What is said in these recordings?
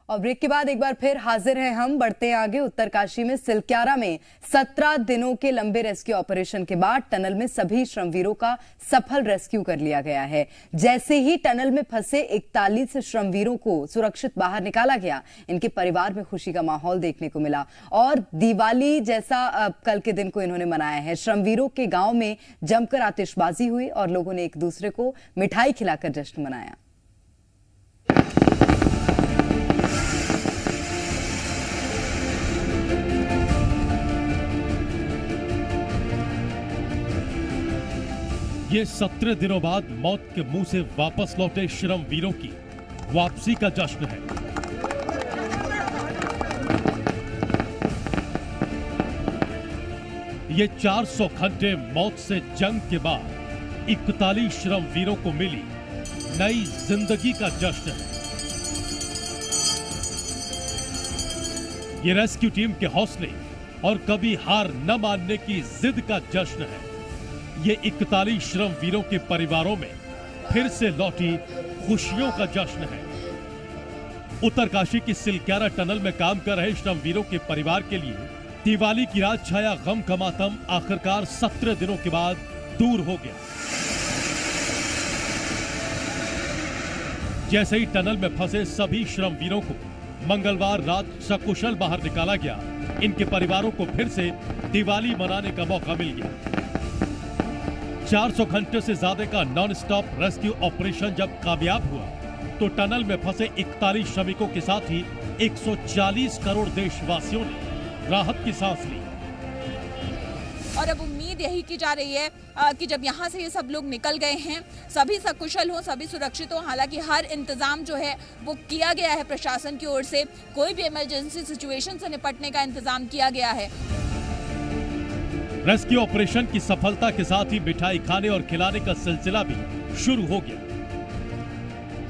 और ब्रेक के बाद एक बार फिर हाजिर हैं हम। बढ़ते हैं आगे। उत्तरकाशी में सिलक्यारा में 17 दिनों के लंबे रेस्क्यू ऑपरेशन के बाद टनल में सभी श्रमवीरों का सफल रेस्क्यू कर लिया गया है। जैसे ही टनल में फंसे 41 श्रमवीरों को सुरक्षित बाहर निकाला गया, इनके परिवार में खुशी का माहौल देखने को मिला और दिवाली जैसा कल के दिन को इन्होंने मनाया है। श्रमवीरों के गांव में जमकर आतिशबाजी हुई और लोगों ने एक दूसरे को मिठाई खिलाकर जश्न मनाया। ये 17 दिनों बाद मौत के मुंह से वापस लौटे श्रमवीरों की वापसी का जश्न है। ये 400 घंटे मौत से जंग के बाद 41 श्रमवीरों को मिली नई जिंदगी का जश्न है। ये रेस्क्यू टीम के हौसले और कभी हार न मानने की जिद का जश्न है। ये 41 श्रमवीरों के परिवारों में फिर से लौटी खुशियों का जश्न है। उत्तरकाशी की सिलक्यारा टनल में काम कर रहे श्रमवीरों के परिवार के लिए दिवाली की रात छाया गम का मातम आखिरकार 17 दिनों के बाद दूर हो गया। जैसे ही टनल में फंसे सभी श्रमवीरों को मंगलवार रात सकुशल बाहर निकाला गया, इनके परिवारों को फिर से दिवाली मनाने का मौका मिल गया। 400 घंटे से ज्यादा का नॉन स्टॉप रेस्क्यू ऑपरेशन जब कामयाब हुआ तो टनल में फंसे 41 श्रमिकों के साथ ही 140 करोड़ देशवासियों ने राहत की सांस ली। और अब उम्मीद यही की जा रही है कि जब यहाँ से ये सब लोग निकल गए हैं, सभी सकुशल हो, सभी सुरक्षित हो। हालांकि हर इंतजाम जो है वो किया गया है प्रशासन की ओर से। कोई भी इमरजेंसी सिचुएशन से निपटने का इंतजाम किया गया है। रेस्क्यू ऑपरेशन की सफलता के साथ ही मिठाई खाने और खिलाने का सिलसिला भी शुरू हो गया।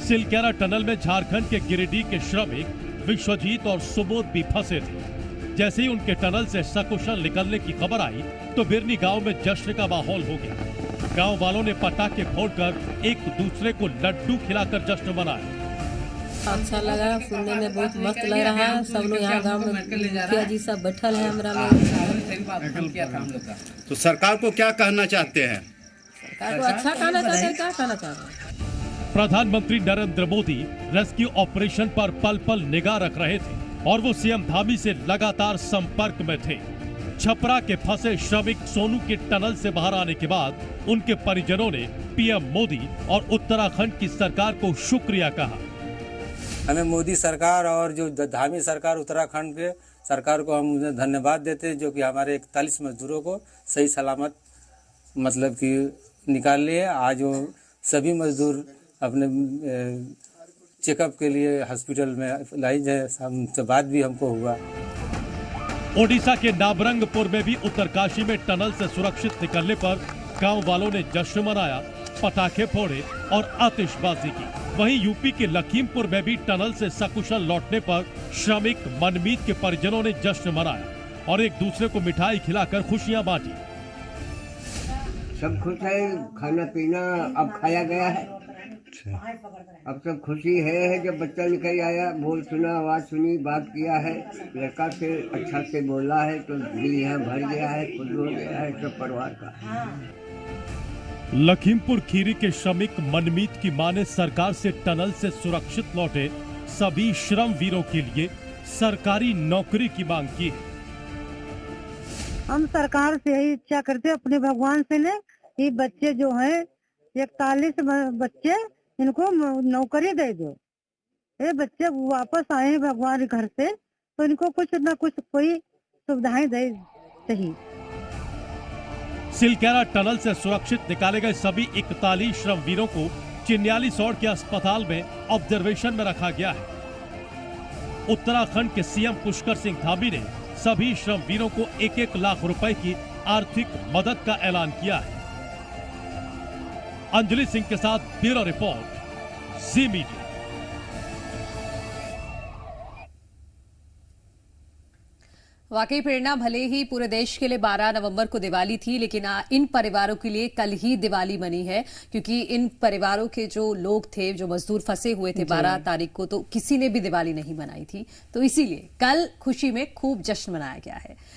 सिलक्यारा टनल में झारखंड के गिरिडीह के श्रमिक विश्वजीत और सुबोध भी फंसे थे। जैसे ही उनके टनल से सकुशल निकलने की खबर आई तो बिरनी गांव में जश्न का माहौल हो गया। गांव वालों ने पटाखे फोड़कर एक दूसरे को लड्डू खिलाकर जश्न मनाया। अच्छा लगा, सुनने में बहुत मस्त लग रहा है। सब लोग यहाँ गांव में मुखिया जी सब बैठल है हमरा में। तो सरकार को क्या कहना चाहते हैं? सरकार को अच्छा कहना चाहते हैं, क्या कहना चाहते हैं? प्रधानमंत्री नरेंद्र मोदी रेस्क्यू ऑपरेशन पर पल पल निगाह रख रहे थे और वो सीएम धामी से लगातार संपर्क में थे। छपरा के फंसे श्रमिक सोनू के टनल से बाहर आने के बाद उनके परिजनों ने पीएम मोदी और उत्तराखंड की सरकार को शुक्रिया कहा। हमें मोदी सरकार और जो धामी सरकार उत्तराखंड के सरकार को हम धन्यवाद देते हैं, जो कि हमारे 41 मजदूरों को सही सलामत मतलब कि निकाल लिए। आज वो सभी मजदूर अपने चेकअप के लिए हॉस्पिटल में लाइज है। उनसे बात भी हमको हुआ। ओडिशा के नाबरंगपुर में भी उत्तरकाशी में टनल से सुरक्षित निकलने पर गांव वालों ने जश्न मनाया, पटाखे फोड़े और आतिशबाजी की। वहीं यूपी के लखीमपुर में भी टनल से सकुशल लौटने पर श्रमिक मनमीत के परिजनों ने जश्न मनाया और एक दूसरे को मिठाई खिलाकर खुशियां बांटी। सब खुश है, खाना पीना अब खाया गया है। अब सब खुशी है जब बच्चा निकल आया, बोल सुना, आवाज सुनी, बात किया है, लड़का से अच्छा से बोला है तो दिल यहाँ भर गया है, खुश हो गया है सब परिवार का। लखीमपुर खीरी के श्रमिक मनमीत की मां ने सरकार से टनल से सुरक्षित लौटे सभी श्रमवीरों के लिए सरकारी नौकरी की मांग की है। हम सरकार से यही इच्छा करते अपने भगवान से ने, ये बच्चे जो हैं 41 बच्चे, इनको नौकरी दे दो। ये बच्चे वापस आए हैं भगवान घर से तो इनको कुछ न कुछ कोई सुविधाएं दे चाहिए। सिलक्यारा टनल से सुरक्षित निकाले गए सभी 41 श्रमवीरों को चिन्याली सौड़ के अस्पताल में ऑब्जर्वेशन में रखा गया है। उत्तराखंड के सीएम पुष्कर सिंह धामी ने सभी श्रमवीरों को 1-1 लाख रुपए की आर्थिक मदद का ऐलान किया है। अंजलि सिंह के साथ ब्यूरो रिपोर्ट, जी मीडिया। वाकई प्रेरणा, भले ही पूरे देश के लिए 12 नवंबर को दिवाली थी, लेकिन इन परिवारों के लिए कल ही दिवाली बनी है, क्योंकि इन परिवारों के जो लोग थे, जो मजदूर फंसे हुए थे 12 तारीख को, तो किसी ने भी दिवाली नहीं मनाई थी, तो इसीलिए कल खुशी में खूब जश्न मनाया गया है।